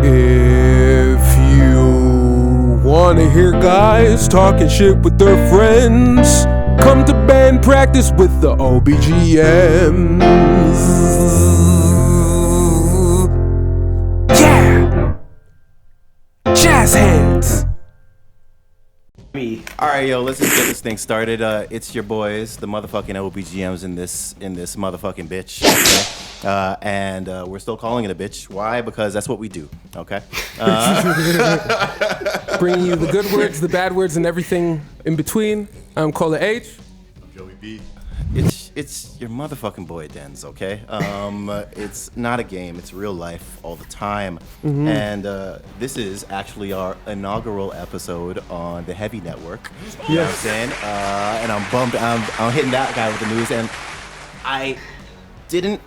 If you wanna hear guys talking shit with their friends, come to band practice with the OBGMs. Yeah! Jazz hands! All right, yo, let's just get this thing started. It's your boys, the motherfucking OBGMs in this motherfucking bitch. Okay? And we're still calling it a bitch. Why? Because that's what we do. Okay. Bringing you the good words, the bad words, and everything in between. I'm Cola H. I'm Joey B. It's your motherfucking boy Denz, okay? It's not a game, it's real life all the time. Mm-hmm. And this is actually our inaugural episode on the Heavy Network. You know what I'm saying? And I'm bummed, I'm hitting that guy with the news. And I didn't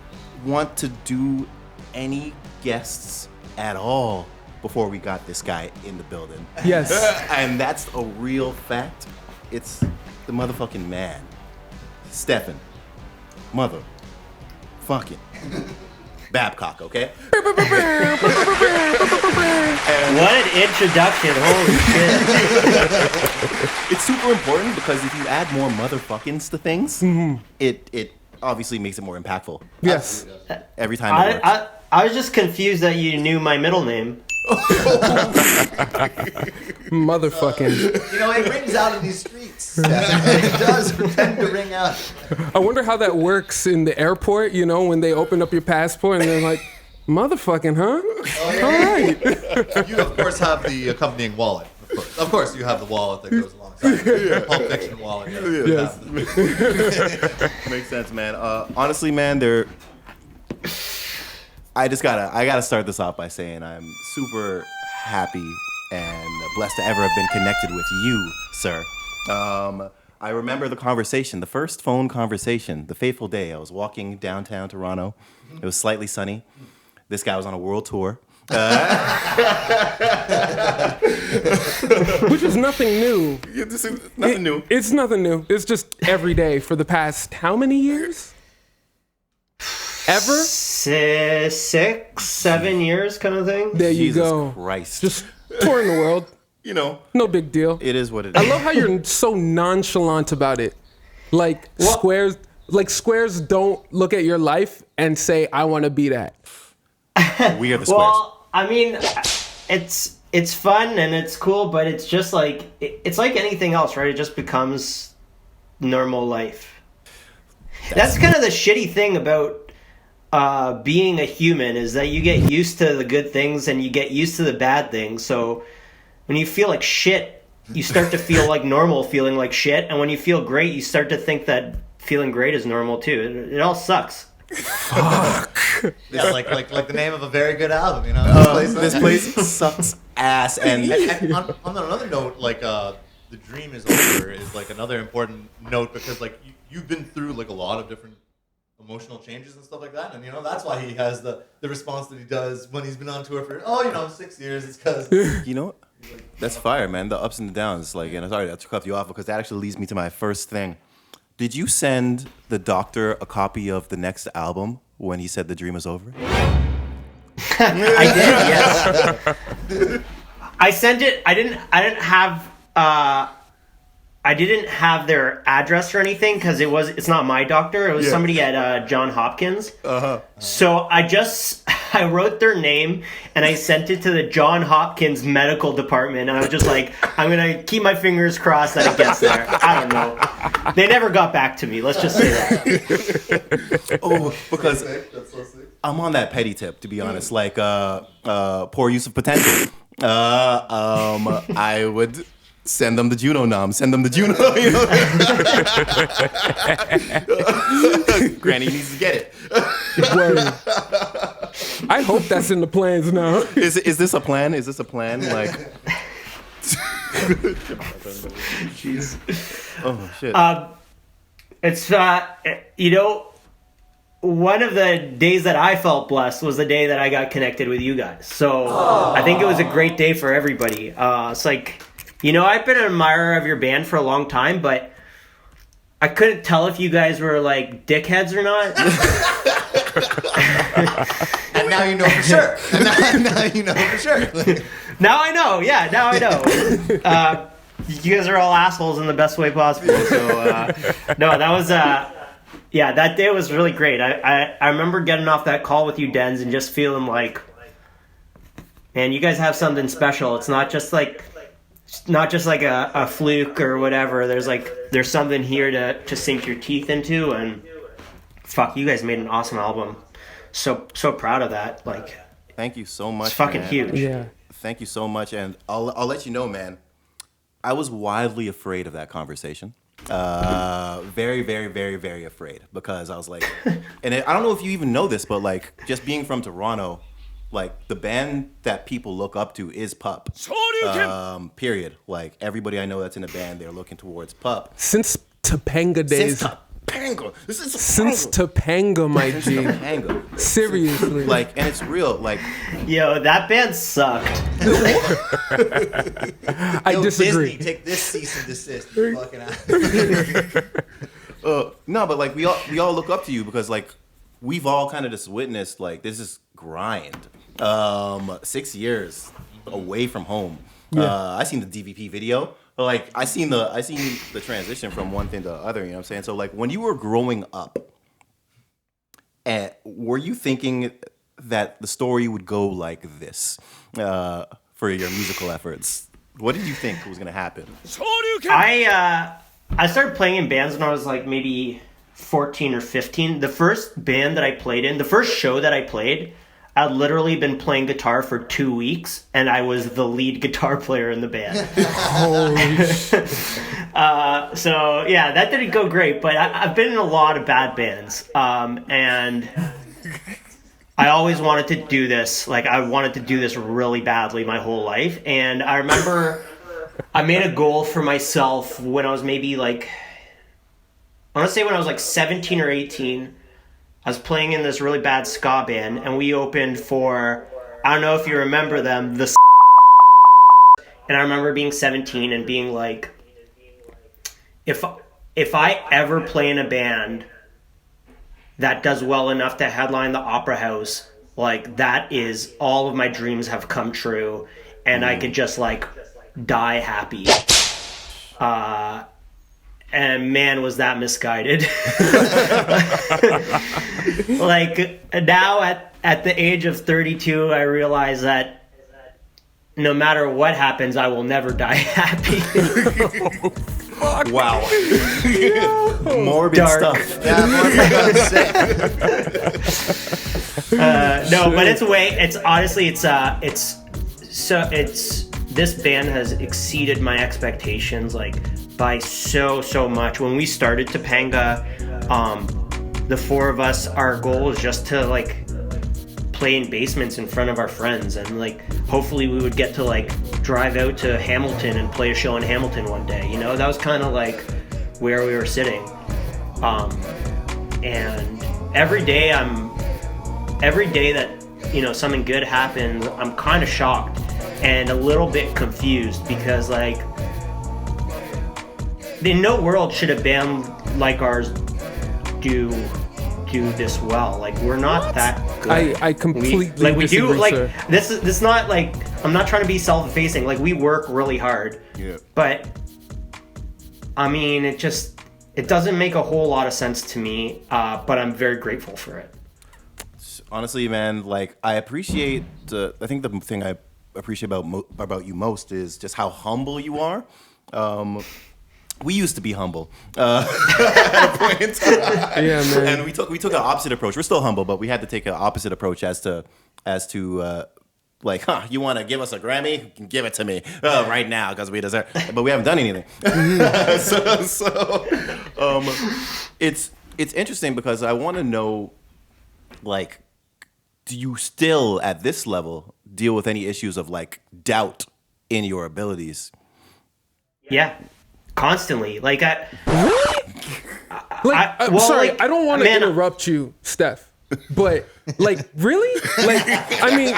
want to do any guests at all before we got this guy in the building. Yes. And that's a real fact. It's the motherfucking man. Stefan motherfucking Babcock, okay? What an introduction, holy shit. It's super important because if you add more motherfuckings to things, it obviously makes it more impactful. Yes. Every time it works. I was just confused that you knew my middle name. Motherfucking. You know, it rings out in these streets. It does tend to ring out. I wonder how that works in the airport, you know, when they open up your passport and they're like, motherfucking, huh? Oh, yeah. All right. You, of course, have the accompanying wallet. Of course, you have the wallet that goes alongside. The Pulp Fiction wallet. Yes. Makes sense, man. Honestly, man, I gotta start this off by saying I'm super happy and blessed to ever have been connected with you, sir. I remember the conversation, the first phone conversation, the fateful day. I was walking downtown Toronto. It was slightly sunny. This guy was on a world tour. Which is nothing new. Nothing new. It's nothing new. It's just every day for the past how many years? Ever? 6, 7 years kind of thing. There you Jesus go. Christ. Just touring the world. You know. No big deal. It is what it is. I love how you're so nonchalant about it. Like squares don't look at your life and say, I want to be that. We are the squares. Well, I mean, it's fun and it's cool, but it's just like, it's like anything else, right? It just becomes normal life. That's kind of the shitty thing about being a human, is that you get used to the good things and you get used to the bad things. So when you feel like shit, you start to feel like normal feeling like shit. And when you feel great, you start to think that feeling great is normal too. It all sucks. Fuck. Yeah, like the name of a very good album, you know? This place sucks ass. And on another note, like the dream is over is like another important note, because like you've been through like a lot of different emotional changes and stuff like that, and you know that's why he has the response that he does when he's been on tour for 6 years. It's because you know, that's fire, man. The ups and the downs. Like, and sorry to cut you off, because that actually leads me to my first thing. Did you send the doctor a copy of the next album when he said the dream is over? I did, yes. I sent it. I didn't have their address or anything because it's not my doctor. It was somebody at Johns Hopkins. So I wrote their name and I sent it to the Johns Hopkins medical department, and I was just like, I'm gonna keep my fingers crossed that it gets there. I don't know. They never got back to me. Let's just say that. Oh, because that's so sick. I'm on that petty tip, to be honest. Like, poor use of potential. I would send them the Juno nom. Send them the Juno. You know? Granny needs to get it. Word. I hope that's in the plans now. Is this a plan? Is this a plan? Like, Jeez. oh shit. It's one of the days that I felt blessed was the day that I got connected with you guys. So I think it was a great day for everybody. It's like, I've been an admirer of your band for a long time, but I couldn't tell if you guys were like dickheads or not. And now you know for sure. And now you know for sure. Now I know. Yeah, now I know. You guys are all assholes in the best way possible. So, no, that was, yeah, that day was really great. I remember getting off that call with you, Dens, and just feeling like, man, you guys have something special. It's not just like a fluke or whatever. There's something here to sink your teeth into, and fuck, you guys made an awesome album. So proud of that. Like, thank you so much. It's fucking man. huge. Yeah. Thank you so much, and I'll let you know, man. I was wildly afraid of that conversation. Very, very, very, very afraid, because I was like, and I don't know if you even know this, but like, just being from Toronto, like, the band that people look up to is Pup. Period. Like, everybody I know that's in a band, they're looking towards Pup. Since Topanga days. Since Topanga. This is Since Topanga, my G. Topanga. Seriously. Like, and it's real. Like, Yo, that band sucked. I disagree. Disney, take this cease and desist. You fucking no, but like, we all look up to you, because like, we've all kind of just witnessed, like, this is grind. 6 years away from home. I seen the DVP video. Like, I seen the transition from one thing to the other. You know what I'm saying? So like, when you were growing up, were you thinking that the story would go like this for your musical efforts? What did you think was gonna happen? I started playing in bands when I was like maybe 14 or 15. The first band that I played in, the first show that I played, I'd literally been playing guitar for 2 weeks, and I was the lead guitar player in the band. So yeah, that didn't go great, but I've been in a lot of bad bands, and I always wanted to do this. Like, I wanted to do this really badly my whole life, and I remember I made a goal for myself when I was maybe like, I want to say when I was like 17 or 18. I was playing in this really bad ska band, and we opened for, I don't know if you remember them, the and I remember being 17 and being like, if I ever play in a band that does well enough to headline the Opera House, like, that is, all of my dreams have come true, and I could just like die happy. And man, was that misguided. Like, now at the age of 32, I realize that no matter what happens, I will never die happy. Wow. Morbid Dark. stuff. No, but it's honestly, this band has exceeded my expectations, like, by so much. When we started Topanga, the four of us, our goal was just to like play in basements in front of our friends, and like, hopefully we would get to like drive out to Hamilton and play a show in Hamilton one day. You know, that was kind of like where we were sitting. And every day that, you know, something good happens, I'm kind of shocked and a little bit confused, because like, in no world should a band like ours do this well. Like, we're not that good. I completely we disagree, do like sir. this is not like, I'm not trying to be self-effacing. Like, we work really hard. Yeah. But I mean, it doesn't make a whole lot of sense to me. But I'm very grateful for it. Honestly, man, like, I appreciate. I think the thing I appreciate about you most is just how humble you are. We used to be humble at a point in time. Yeah, man. And we took an opposite approach. We're still humble, but we had to take an opposite approach as to like, you want to give us a Grammy? You can give it to me right now, because we deserve. But we haven't done anything. It's interesting, because I want to know, like, do you still at this level deal with any issues of like doubt in your abilities? Yeah. Constantly. Like, I'm sorry, I don't want to interrupt you, Steph, but like, really? Like, I mean,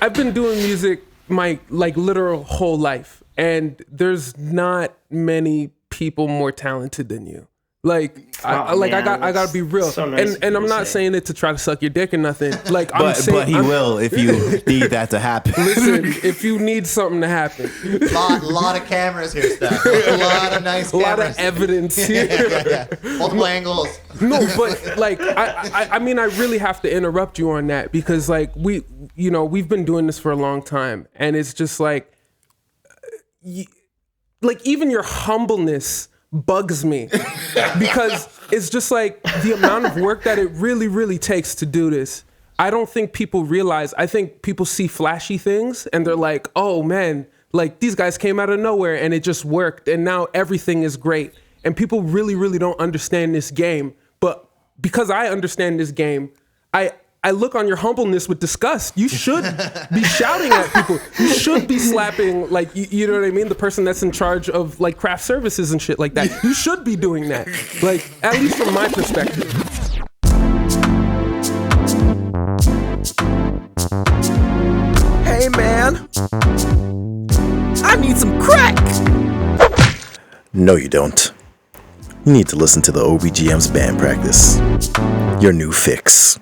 I've been doing music my like literal whole life, and there's not many people more talented than you. Like, I gotta be real. So nice and I'm not saying it to try to suck your dick or nothing. Like, But he will if you need that to happen. Listen, if you need something to happen. Lot of cameras here, Steph. A lot of nice cameras. A lot of evidence here. Yeah. Multiple angles. No, but like, I mean, I really have to interrupt you on that because like we've been doing this for a long time, and it's just like even your humbleness bugs me because it's just like the amount of work that it really takes to do this. I don't think people realize. I think people see flashy things and they're like, oh man, like these guys came out of nowhere and it just worked and now everything is great. And people really don't understand this game. But because I understand this game, I look on your humbleness with disgust. You should be shouting at people. You should be slapping, like, you know what I mean? The person that's in charge of, like, craft services and shit like that. You should be doing that. Like, at least from my perspective. Hey, man. I need some crack. No, you don't. You need to listen to the OBGM's band practice. Your new fix.